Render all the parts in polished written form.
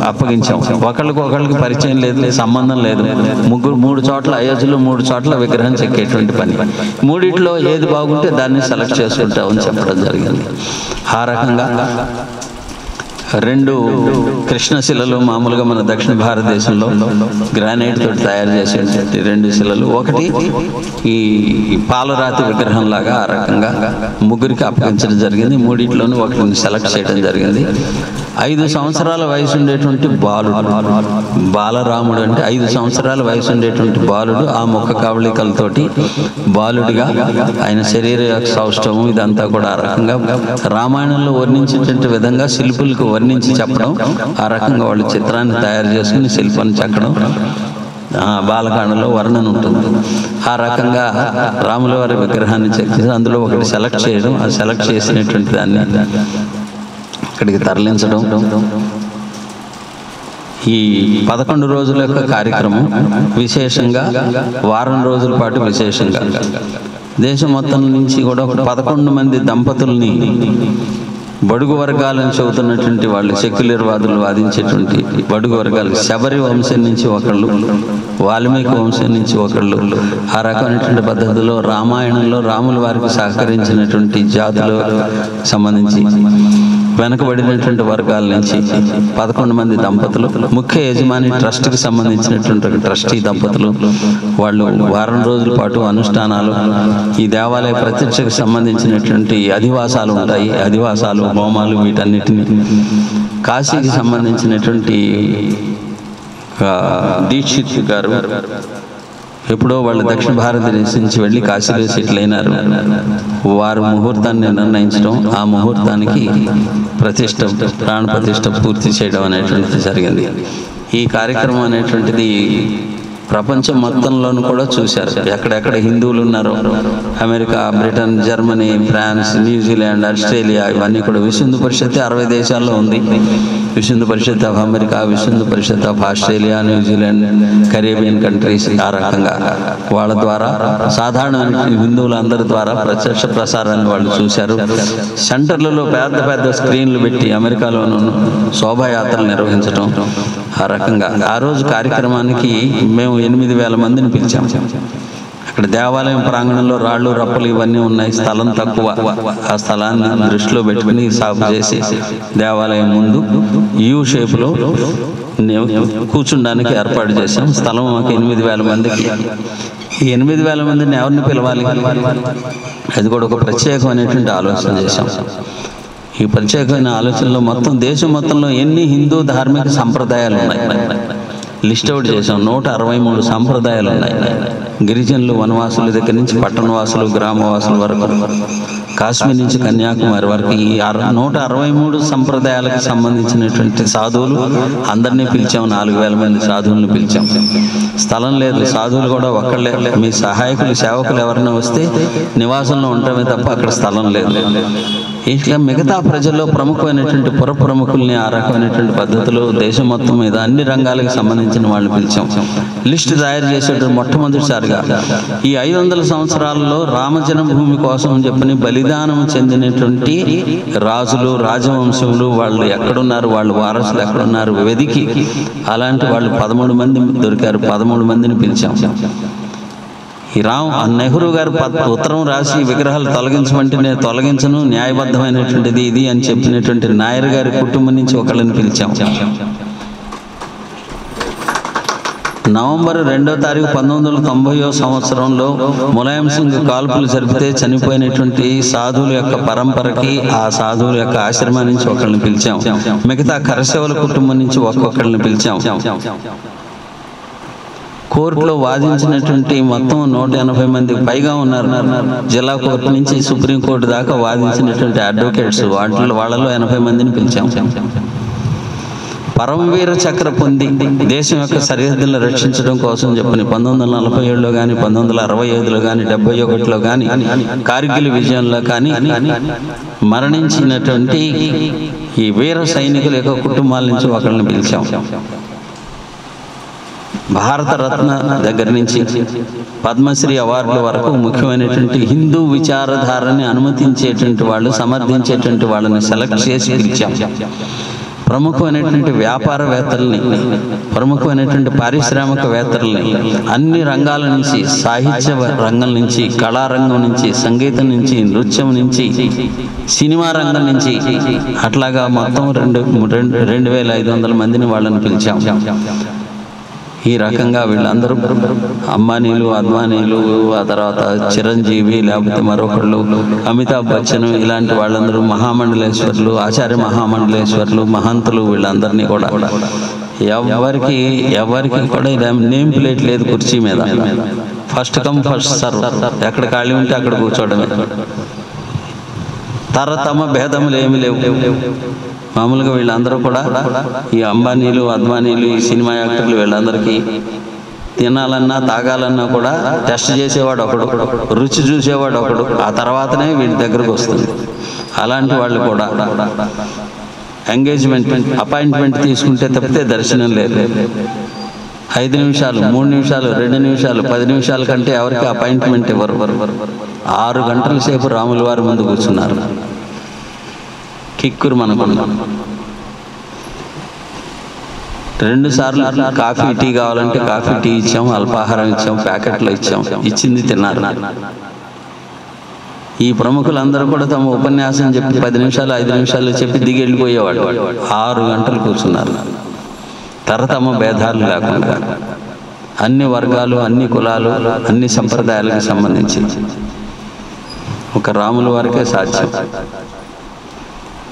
అప్పగించాం. ఒకళ్ళకి పరిచయం లేదు, సంబంధం లేదు. మూడు చోట్ల అయోధ్యలో 3 చోట్ల విగ్రహం చెక్కేటువంటి పని. మూడిట్లో ఏది బాగుంటే దాన్ని సెలెక్ట్ చేసుకుంటామని చెప్పడం జరిగింది. ఆ రకంగా 2 కృష్ణశిలలు మామూలుగా మన దక్షిణ భారతదేశంలో గ్రానైట్ తోటి తయారు చేసేటువంటి 2 శిలలు, ఒకటి ఈ పాలరాతి విగ్రహం లాగా ఆ రకంగా ముగ్గురికి అప్పగించడం జరిగింది. మూడిట్లోనూ ఒకటిని సెలెక్ట్ చేయడం జరిగింది. 5 సంవత్సరాల వయసు ఉండేటువంటి బాలరాముడు అంటే 5 సంవత్సరాల వయసు ఉండేటువంటి బాలుడు ఆ ముఖ కవళికలతోటి బాలుడిగా ఆయన శరీర సౌష్ఠవం ఇదంతా కూడా ఆ రకంగా రామాయణంలో వర్ణించేటువంటి విధంగా శిల్పులకు వర్ణించి చెప్పడం, ఆ రకంగా వాళ్ళు చిత్రాన్ని తయారు చేసుకుని శిల్పాన్ని చెక్కడం బాలకాండలో వర్ణన ఉంటుంది. ఆ రకంగా రాముల వారి విగ్రహాన్ని చెక్కి అందులో ఒకటి సెలెక్ట్ చేయడం, ఆ సెలెక్ట్ చేసినటువంటి దాన్ని ఇక్కడికి తరలించడం. ఈ 11 రోజుల యొక్క కార్యక్రమం విశేషంగా వారం రోజుల పాటు విశేషంగా దేశం మొత్తం నుంచి కూడా ఒక 11 మంది దంపతుల్ని బడుగు వర్గాలను చెబుతున్నటువంటి వాళ్ళు, సెక్యులర్ వాదులు వాదించేటువంటి బడుగు వర్గాలు, శబరి వంశం నుంచి ఒకళ్ళు, వాల్మీకి వంశం నుంచి ఒకళ్ళు, ఆ రకమైనటువంటి పద్ధతిలో రామాయణంలో రాముల వారికి సహకరించినటువంటి జాతులకు సంబంధించి వెనకబడినటువంటి వర్గాల నుంచి 11 మంది దంపతులు, ముఖ్య యజమాని ట్రస్ట్కి సంబంధించినటువంటి ట్రస్టీ దంపతులు, వాళ్ళు వారం రోజుల పాటు అనుష్ఠానాలు, ఈ దేవాలయ ప్రతిష్టకు సంబంధించినటువంటి అధివాసాలు ఉంటాయి, అధివాసాలు, హోమాలు, వీటన్నిటిని కాశీకి సంబంధించినటువంటి దీక్షిత్ గారు ఎప్పుడో వాళ్ళు దక్షిణ భారతదేశం నుంచి వెళ్ళి కాశీలో సెటిల్ అయినారు. వారు ముహూర్తాన్ని నిర్ణయించడం, ఆ ముహూర్తానికి ప్రాణ ప్రతిష్ఠ పూర్తి చేయడం అనేటువంటిది జరిగింది. ఈ కార్యక్రమం అనేటువంటిది ప్రపంచం మొత్తంలోనూ కూడా చూశారు. ఎక్కడెక్కడ హిందువులు ఉన్నారో America, Britain, Germany, France, New Zealand, Australia ఇవన్నీ కూడా విశ్వ హిందూ పరిషత్ 60 దేశాల్లో ఉంది. విశ్వ Hindu Parishad of America, Vishwa Hindu Parishad of Australia, New Zealand, Caribbean countries, ఆ రకంగా వాళ్ళ ద్వారా సాధారణ హిందువులందరి ద్వారా ప్రత్యక్ష ప్రసారాన్ని వాళ్ళు చూశారు. సెంటర్లలో పెద్ద పెద్ద స్క్రీన్లు పెట్టి అమెరికాలోనూ శోభాయాత్రలు నిర్వహించడం, ఆ రకంగా ఆ రోజు కార్యక్రమానికి మేము 8,000 మందిని పిలిచాం. అక్కడ దేవాలయం ప్రాంగణంలో రాళ్ళు రప్పలు ఇవన్నీ ఉన్నాయి, స్థలం తక్కువ. ఆ స్థలాన్ని దృష్టిలో పెట్టుకుని సాగు చేసి దేవాలయం ముందు యూ షేప్లో కూర్చుండానికి ఏర్పాటు చేశాం. స్థలం మాకు 8,000 మందికి. ఈ 8,000 మందిని ఎవరిని పిలవాలి, అది కూడా ఒక ప్రత్యేకమైనటువంటి ఆలోచన చేశాం. ఈ ప్రత్యేకమైన ఆలోచనలో మొత్తం దేశం మొత్తంలో ఎన్ని హిందూ ధార్మిక సంప్రదాయాలు ఉన్నాయి లిస్ట్ అవుట్ చేసాం. 163 సంప్రదాయాలు ఉన్నాయి. గిరిజనులు, వనవాసుల దగ్గర నుంచి పట్టణవాసులు, గ్రామవాసుల వరకు, కాశ్మీర్ నుంచి కన్యాకుమారి వరకు ఈ 163 సంప్రదాయాలకు సంబంధించినటువంటి సాధువులు అందరినీ పిలిచాం. 4,000 మంది సాధువులను పిలిచాం. స్థలం లేదు, సాధువులు కూడా ఒక్కళ్ళే. మీ సహాయకులు, సేవకులు ఎవరైనా వస్తే నివాసంలో ఉండటమే తప్ప అక్కడ స్థలం లేదు. ఇట్లా మిగతా ప్రజల్లో ప్రముఖమైనటువంటి పుర ప్రముఖుల్ని ఆ రకమైనటువంటి పద్ధతిలో దేశం మొత్తం మీద అన్ని రంగాలకు సంబంధించిన వాళ్ళని పిలిచాం. లిస్టు తయారు చేసేటువంటి మొట్టమొదటిసారిగా ఈ 500 సంవత్సరాలలో రామజన్మభూమి కోసం చెప్పని బలిదానం చెందినటువంటి రాజులు, రాజవంశములు వాళ్ళు ఎక్కడున్నారు, వాళ్ళు వారసులు ఎక్కడున్నారు వెదికి అలాంటి వాళ్ళు 13 మంది దొరికారు. 13 మందిని పిలిచాం. ఈ నెహ్రూ గారు ఉత్తరం రాసి విగ్రహాలు తొలగించమంటే నేను తొలగించను, న్యాయబద్ధమైనటువంటిది ఇది అని చెప్పినటువంటి నాయర్ గారి కుటుంబం నుంచి ఒకళ్ళని పిలిచాం. నవంబర్ 2వ తారీఖు 1990వ సంవత్సరంలో ములాయం సింగ్ కాల్పులు జరిపితే చనిపోయినటువంటి సాధువుల యొక్క పరంపరకి, ఆ సాధువుల యొక్క ఆశ్రమం నుంచి ఒకళ్ళని పిలిచాం. మిగతా కరసేవల కుటుంబం నుంచి ఒక్కొక్కళ్ళని పిలిచాం. కోర్టులో వాదించినటువంటి మొత్తం 180 మందికి పైగా ఉన్నారు. జిల్లా కోర్టు నుంచి సుప్రీంకోర్టు దాకా వాదించినటువంటి అడ్వకేట్స్, వాళ్ళలో 80 మందిని పిలిచాం. పరమవీర చక్ర పొంది దేశం యొక్క సరిహద్దులను రక్షించడం కోసం చెప్పని 1947లో కానీ, 1965లో కానీ, 71లో కానీ, కార్గిల్ విజయంలో కానీ మరణించినటువంటి ఈ వీర సైనికుల యొక్క కుటుంబాల నుంచి ఒకళ్ళని పిలిచాం. భారత రత్న దగ్గర నుంచి పద్మశ్రీ అవార్డుల వరకు ముఖ్యమైనటువంటి హిందూ విచారధారని అనుమతించేటువంటి వాళ్ళు, సమర్థించేటువంటి వాళ్ళని సెలెక్ట్ చేసి పిలిచాం. ప్రముఖమైనటువంటి వ్యాపారవేత్తల్ని, ప్రముఖమైనటువంటి పారిశ్రామికవేత్తల్ని, అన్ని రంగాల నుంచి, సాహిత్య రంగం నుంచి, కళారంగం నుంచి, సంగీతం నుంచి, నృత్యం నుంచి, సినిమా రంగం నుంచి, అట్లాగా మొత్తం 2,500 మందిని వాళ్ళని పిలిచాం. ఈ రకంగా వీళ్ళందరూ అంబానీలు, అద్వానీలు, ఆ తర్వాత చిరంజీవి, లేకపోతే మరొకళ్ళు అమితాబ్ బచ్చన్, ఇలాంటి వాళ్ళందరూ మహామండలేశ్వర్లు, ఆచార్య మహామండలేశ్వర్లు, మహంతులు, వీళ్ళందరినీ కూడా ఎవరికి కూడా నేమ్ ప్లేట్ లేదు కుర్చీ మీద. ఫస్ట్ కమ్ ఫస్ట్ సర్వ్, ఎక్కడ ఖాళీ ఉంటే అక్కడ కూర్చోవడమే. తరతమ భేదములు ఏమి లేవు. మామూలుగా వీళ్ళందరూ కూడా ఈ అంబానీలు, అద్వానీలు, ఈ సినిమా యాక్టర్లు వీళ్ళందరికీ తినాలన్నా తాగాలన్నా కూడా టెస్ట్ చేసేవాడు ఒకడు, రుచి చూసేవాడు ఒకడు, ఆ తర్వాతనే వీడి దగ్గరకు వస్తుంది. అలాంటి వాళ్ళు కూడా ఎంగేజ్మెంట్, అపాయింట్మెంట్ తీసుకుంటే తప్పితే దర్శనం లేదు. 5 నిమిషాలు, 3 నిమిషాలు, 2 నిమిషాలు, 10 నిమిషాల కంటే ఎవరికి అపాయింట్మెంట్ ఇవ్వరు. 6 గంటల సేపు రాముల వారి ముందు కూర్చున్నారు. కిక్కురు మనకున్నాం. 2 సార్లు కాఫీ, టీ కావాలంటే కాఫీ, టీ ఇచ్చాం, అల్పాహారం ఇచ్చాం, ప్యాకెట్లు ఇచ్చాం, ఇచ్చింది తిన్నారు. ఈ ప్రముఖులందరూ కూడా తమ ఉపన్యాసం చెప్పి 10 నిమిషాలు, 5 నిమిషాలు చెప్పి దిగి వెళ్ళిపోయేవాడు. 6 గంటలు కూర్చున్నారు. తరతమ భేదాలు లేకుండా అన్ని వర్గాలు, అన్ని కులాలు, అన్ని సంప్రదాయాలకు సంబంధించి ఒక రాముల వారికే సాధ్యం.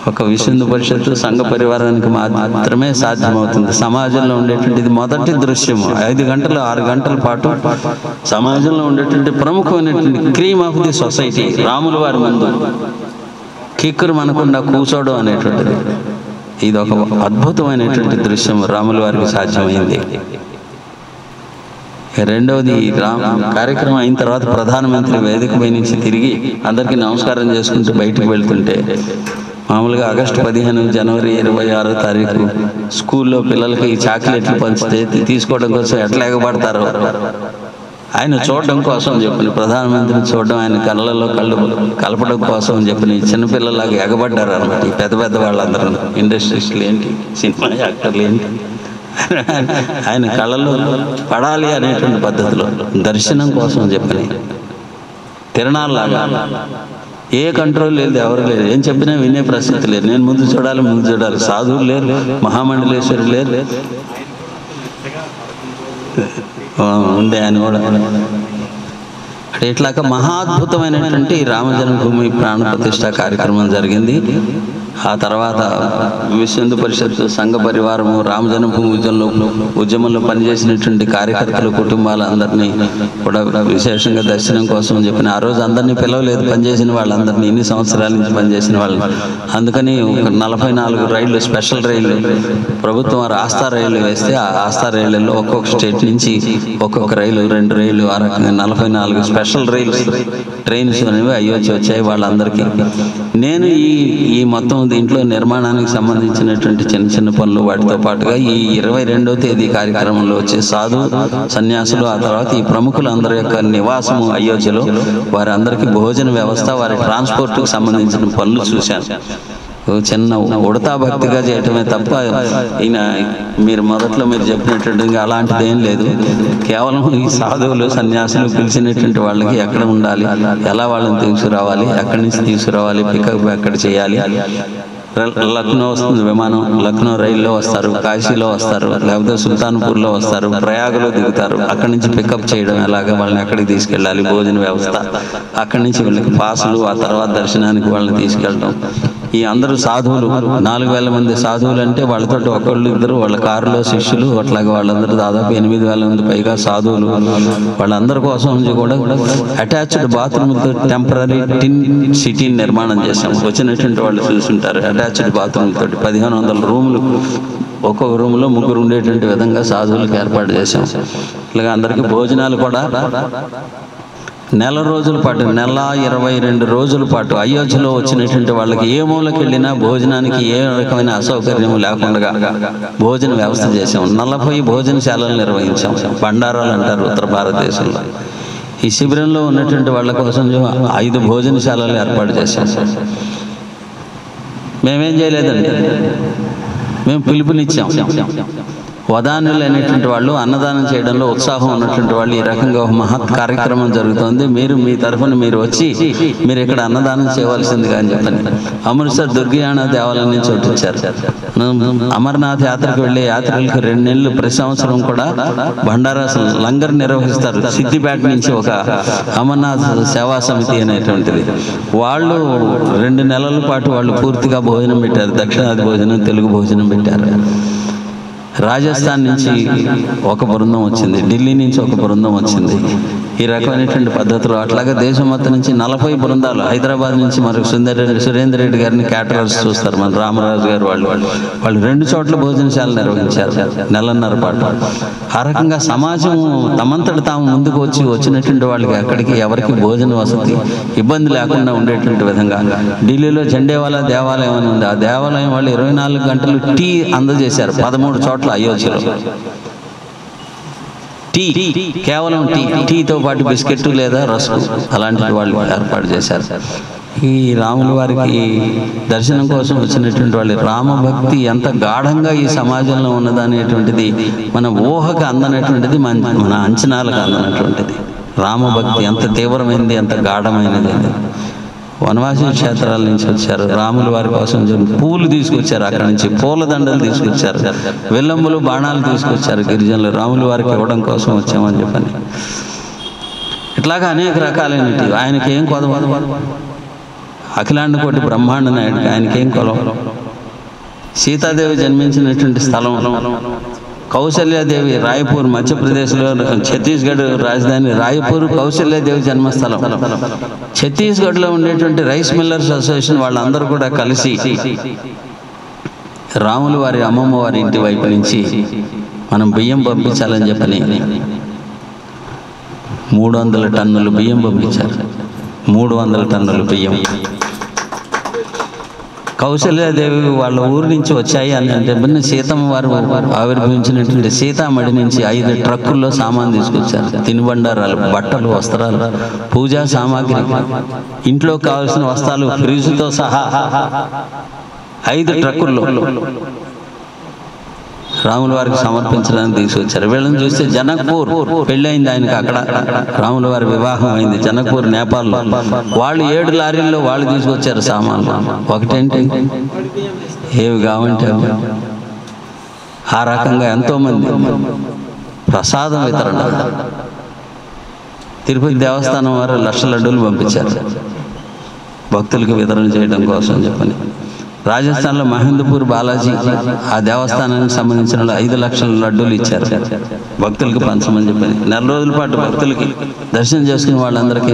ఒక విశ్వ పరిషత్తు సంఘ పరివారానికి మాత్రమే సాధ్యమవుతుంది. సమాజంలో ఉండేటువంటిది మొదటి దృశ్యము. 5 గంటలు, 6 గంటల పాటు సమాజంలో ఉండేటువంటి ప్రముఖమైనటువంటి క్రీమ్ ఆఫ్ ది సొసైటీ రాముల వారి ముందు కిక్కురు మనకుండా కూర్చోవడం అనేటువంటిది, ఇది ఒక అద్భుతమైనటువంటి దృశ్యం రాముల వారికి సాధ్యమైంది. రెండవది, కార్యక్రమం అయిన తర్వాత ప్రధానమంత్రి వేదికపై నుంచి తిరిగి అందరికీ నమస్కారం చేసుకుంటూ బయటకు వెళ్తుంటే, మామూలుగా ఆగస్టు 15, జనవరి 26వ తారీఖు స్కూల్లో పిల్లలకి చాక్లెట్లు పంచితే తీసుకోవడం కోసం ఎట్లా ఎగబడతారో, ఆయన చూడడం కోసం చెప్పిన, ప్రధానమంత్రిని చూడడం, ఆయన కళ్ళల్లో కళ్ళు కలపడం కోసం చెప్పిన చిన్నపిల్లలాగా ఎగబడ్డారు అన్నమాట. ఈ పెద్ద పెద్ద వాళ్ళందరూ, ఇండస్ట్రీస్లు ఏంటి, సినిమా యాక్టర్లు ఏంటి, ఆయన కళ్ళల్లో పడాలి అనేటువంటి పద్ధతిలో దర్శనం కోసం చెప్పిన తిరణాల్లాగా. ఏ కంట్రోల్ లేదు, ఎవరు లేదు, ఏం చెప్పినా వినే ప్రసక్తి లేదు. నేను ముందు చూడాలి. సాధువులు లేరు, మహామండలేశ్వరులు లేరు, ఉండే ఆయన కూడా. ఇట్లాగా మహాద్భుతమైనటువంటి రామజన్మభూమి ప్రాణ ప్రతిష్ఠ కార్యక్రమం జరిగింది. ఆ తర్వాత విశ్వ పరిషత్ సంఘ పరివారము రామజన్మభూమి ఉద్యమంలో పనిచేసినటువంటి కార్యకర్తలు, కుటుంబాలందరినీ కూడా విశేషంగా దర్శనం కోసం చెప్పిన. ఆ రోజు అందరినీ పిలవలేదు, పనిచేసిన వాళ్ళందరినీ, ఇన్ని సంవత్సరాల నుంచి పనిచేసిన వాళ్ళు. అందుకని 44 రైళ్లు, స్పెషల్ రైళ్లు ప్రభుత్వం ఆస్థా రైళ్లు వేస్తే, ఆ ఆస్థా రైళ్లలో ఒక్కొక్క స్టేట్ నుంచి ఒక్కొక్క రైలు, 2 రైళ్లు, ఆ రకంగా 44 స్పెషల్ ట్రైన్స్ అనేవి అయోధ్య వచ్చాయి వాళ్ళందరికీ. నేను ఈ మొత్తం దీంట్లో నిర్మాణానికి సంబంధించినటువంటి చిన్న చిన్న పనులు, వాటితో పాటుగా ఈ 22వ తేదీ కార్యక్రమంలో వచ్చే సాధు సన్యాసులు, ఆ తర్వాత ఈ ప్రముఖులందరి యొక్క నివాసము అయోధ్యలో, వారందరికీ భోజన వ్యవస్థ, వారి ట్రాన్స్పోర్ట్కి సంబంధించిన పనులు చూశాను. చిన్న ఉడతా భక్తిగా చేయటమే తప్ప ఈయన మీరు మొదట్లో మీరు చెప్పినట్టుగా అలాంటిది ఏం లేదు. కేవలం ఈ సాధువులు, సన్యాసులు పిలిచినటువంటి వాళ్ళకి ఎక్కడ ఉండాలి, ఎలా వాళ్ళని తీసుకురావాలి, ఎక్కడి నుంచి తీసుకురావాలి, పికప్ ఎక్కడ చేయాలి. లక్నో వస్తుంది విమానం, లక్నో రైల్లో వస్తారు, కాశీలో వస్తారు, లేకపోతే సుల్తాన్పూర్లో వస్తారు, ప్రయాగలో దిగుతారు. అక్కడి నుంచి పికప్ చేయడం ఎలాగా, వాళ్ళని ఎక్కడికి తీసుకెళ్ళాలి, భోజన వ్యవస్థ, అక్కడి నుంచి వీళ్ళకి పాసులు, ఆ తర్వాత దర్శనానికి వాళ్ళని తీసుకెళ్ళడం. ఈ అందరూ సాధువులు, 4,000 మంది సాధువులు అంటే వాళ్ళతో ఒకళ్ళు ఇద్దరు వాళ్ళ కారులో శిష్యులు, అట్లాగే వాళ్ళందరూ దాదాపు 8,000 మంది పైగా సాధువులు. వాళ్ళందరి కోసం కూడా అటాచ్డ్ బాత్రూమ్తో టెంపరీ టిన్ సిటీని నిర్మాణం చేశాం. వచ్చినటువంటి వాళ్ళు చూసుంటారు. అటాచ్డ్ బాత్రూమ్ తోటి 1,500 రూములు, ఒక్కొక్క రూమ్లో 3 ఉండేటువంటి విధంగా సాధువులకు ఏర్పాటు చేశాం. ఇలాగ అందరికీ భోజనాలు కూడా నెల రోజుల పాటు, నెల 22 రోజుల పాటు అయోధ్యలో వచ్చినటువంటి వాళ్ళకి ఏ మూలకి వెళ్ళినా భోజనానికి ఏ రకమైన అసౌకర్యం లేకుండా భోజన వ్యవస్థ చేసాం. 40 భోజనశాలలు నిర్వహించాం. బండారాలు అంటారు ఉత్తర భారతదేశంలో. ఈ శిబిరంలో ఉన్నటువంటి వాళ్ళ కోసం 5 భోజనశాలలు ఏర్పాటు చేశాం. మేమేం చేయలేదండి, మేము పిలుపునిచ్చాం. వదానులు అనేటువంటి వాళ్ళు అన్నదానం చేయడంలో ఉత్సాహం ఉన్నటువంటి వాళ్ళు ఈ రకంగా ఒక మహత్ కార్యక్రమం జరుగుతుంది, మీరు మీ తరఫున మీరు వచ్చి మీరు ఇక్కడ అన్నదానం చేయవలసిందిగా అని చెప్పని అమృత్సర్ దుర్గియానా దేవాలయం నుంచి వచ్చారు. అమర్నాథ్ యాత్రకు వెళ్ళే యాత్రికులకు 2 నెలలు ప్రతి సంవత్సరం కూడా భండారా లంగర్ నిర్వహిస్తారు. సిద్దిపేట నుంచి ఒక అమర్నాథ్ సేవా సమితి అనేటువంటిది, వాళ్ళు 2 నెలల పాటు వాళ్ళు పూర్తిగా భోజనం పెట్టారు. దక్షిణాది భోజనం, తెలుగు భోజనం పెట్టారు. రాజస్థాన్ నుంచి ఒక బృందం వచ్చింది, ఢిల్లీ నుంచి ఒక బృందం వచ్చింది. ఈ రకమైనటువంటి పద్ధతిలో అట్లాగే దేశం మొత్తం నుంచి 40 బృందాలు, హైదరాబాద్ నుంచి మరి సురేందర్ రెడ్డి గారిని క్యాటరర్స్ చూస్తారు, మన రామరాజు గారు వాళ్ళు 2 చోట్ల భోజనశాల నిర్వహించారు 1.5 నెలల పాటు. ఆ రకంగా సమాజం తమంతట తాము ముందుకు వచ్చినటువంటి వాళ్ళకి అక్కడికి ఎవరికి భోజన వసతి ఇబ్బంది లేకుండా ఉండేటువంటి విధంగా ఢిల్లీలో జండేవాలా దేవాలయం అని ఉంది. ఆ దేవాలయం వాళ్ళు 24 గంటలు టీ అందజేశారు 13 చోట్ల అయోధ్యలో. టీ, కేవలం టీతో పాటు బిస్కెట్ లేదా రస్కు అలాంటివి వాళ్ళు ఏర్పాటు చేశారు. ఈ రాముల వారికి దర్శనం కోసం వచ్చినటువంటి వాళ్ళు రామభక్తి ఎంత గాఢంగా ఈ సమాజంలో ఉన్నదనేటువంటిది మన ఊహకు అందనటువంటిది, మన అంచనాలకు అందనటువంటిది. రామభక్తి ఎంత తీవ్రమైనది, ఎంత గాఢమైనది. వనవాసి క్షేత్రాల నుంచి వచ్చారు, రాముల వారి కోసం పూలు తీసుకొచ్చారు, అక్కడి నుంచి పూలదండలు తీసుకొచ్చారు, వెల్లంబులు బాణాలు తీసుకొచ్చారు. గిరిజనులు రాముల వారికి ఇవ్వడం కోసం వచ్చామని చెప్పని ఇట్లాగా అనేక రకాలైనవి. ఆయనకి ఏం కొదవ, అఖిలాండ కోటి బ్రహ్మాండ నాయుడికి ఆయనకేం కొలవ. సీతాదేవి జన్మించినటువంటి స్థలం కౌశల్యాదేవి, రాయపూర్, మధ్యప్రదేశ్లో, ఛత్తీస్గఢ్ రాజధాని రాయపూర్ కౌశల్యాదేవి జన్మస్థలం. ఛత్తీస్గఢ్లో ఉండేటువంటి రైస్ మిల్లర్స్ అసోసియేషన్ వాళ్ళందరూ కూడా కలిసి రాముల వారి అమ్మమ్మ వారి ఇంటి వైపు నుంచి మనం బియ్యం పంపించాలని చెప్పని 300 టన్నులు బియ్యం పంపించారు. 300 టన్నులు బియ్యం కౌశల్యాదేవి వాళ్ళ ఊరు నుంచి వచ్చాయి అని అంటే సీతమ్మ వారు ఆవిర్భవించినటువంటి సీతామడి నుంచి 5 ట్రక్కుల్లో సామాన్ తీసుకొచ్చారు. తినుబండారాలు, బట్టలు, వస్త్రాలు, పూజా సామాగ్రి, ఇంట్లో కావాల్సిన వస్త్రాలు ఫ్రిడ్జ్తో సహా 5 ట్రక్కుల్లో రాముల వారికి సమర్పించడానికి తీసుకొచ్చారు. వీళ్ళని చూస్తే జనక్పూర్ పెళ్ళయింది ఆయనకి, అక్కడ రాముల వారి వివాహం అయింది జనక్పూర్, నేపాల్లో. వాళ్ళు 7 లారీల్లో వాళ్ళు తీసుకొచ్చారు సామాన్లు. ఒకటేంటి, ఏవి కావంటే ఆ రకంగా ఎంతోమంది ప్రసాదం వితరణ. తిరుపతి దేవస్థానం వారు 1,00,000 లడ్డూలు పంపించారు భక్తులకు వితరణ చేయడం కోసం చెప్పని. రాజస్థాన్లో మహేంద్రపూర్ బాలాజీ ఆ దేవస్థానానికి సంబంధించిన 5 లక్షల లడ్డూలు ఇచ్చారు భక్తులకి పంచమని చెప్పని. 4 రోజుల పాటు భక్తులకి దర్శనం చేసుకుని వాళ్ళందరికీ.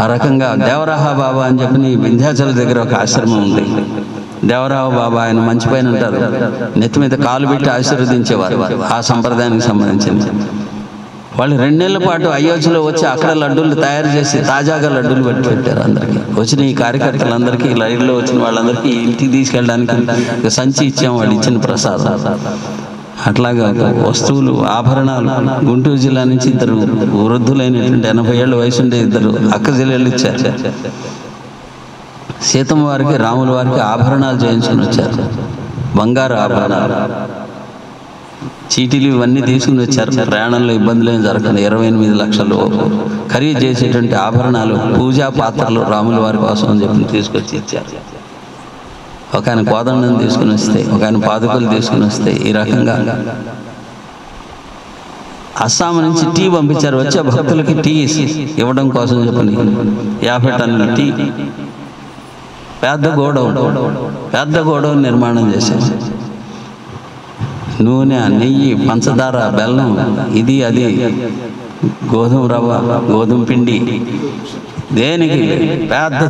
ఆ రకంగా దేవరాహ బాబా అని చెప్పని వింధ్యాచల దగ్గర ఒక ఆశ్రమం ఉంది. దేవరాహ బాబా ఆయన మంచి పైన ఉంటారు, నెత్తి మీద కాలు పెట్టి ఆశీర్వదించేవారు. ఆ సంప్రదాయానికి సంబంధించింది. వాళ్ళు 2 నెలల పాటు అయోధ్యలో వచ్చి అక్కడ లడ్డూలు తయారు చేసి తాజాగా లడ్డూలు పెట్టారు అందరికీ. వచ్చిన ఈ కార్యకర్తలందరికీ, లైన్లో వచ్చిన వాళ్ళందరికీ ఇంటికి తీసుకెళ్ళడానికి సంచి ఇచ్చాం, వాళ్ళు ఇచ్చిన ప్రసాదం. అట్లాగా వస్తువులు, ఆభరణాలు గుంటూరు జిల్లా నుంచి 2 వృద్ధులైనటువంటి 80 ఏళ్ళ వయసు ఉండే 2 అక్క జిల్లాలు ఇచ్చారు. సీతమ్మ వారికి, రాముల వారికి ఆభరణాలు చేయించుకుని వచ్చారు, బంగారు ఆభరణాలు, చీటీలు ఇవన్నీ తీసుకుని వచ్చారు. ప్రయాణంలో ఇబ్బందులు ఏం జరగదు. 28 లక్షలు ఖరీదు చేసేటువంటి ఆభరణాలు, పూజా పాత్రలు రాముల వారి కోసం అని చెప్పి తీసుకొచ్చి ఇచ్చారు. ఒక ఆయన కోదండం తీసుకుని వస్తే, ఒక ఆయన పాదుకలు తీసుకుని వస్తే, ఈ రకంగా అస్సాం నుంచి టీ పంపించారు. వచ్చే భక్తులకి టీ ఇవ్వడం కోసం చెప్పని 50 టన్నుల టీ. పెద్ద గోడౌన్ నిర్మాణం చేశారు. నూనె, నెయ్యి, పంచదార, బెల్లం, ఇది అది, గోధుమ రవ్వ, గోధుమ పిండి, దేనికి పెద్ద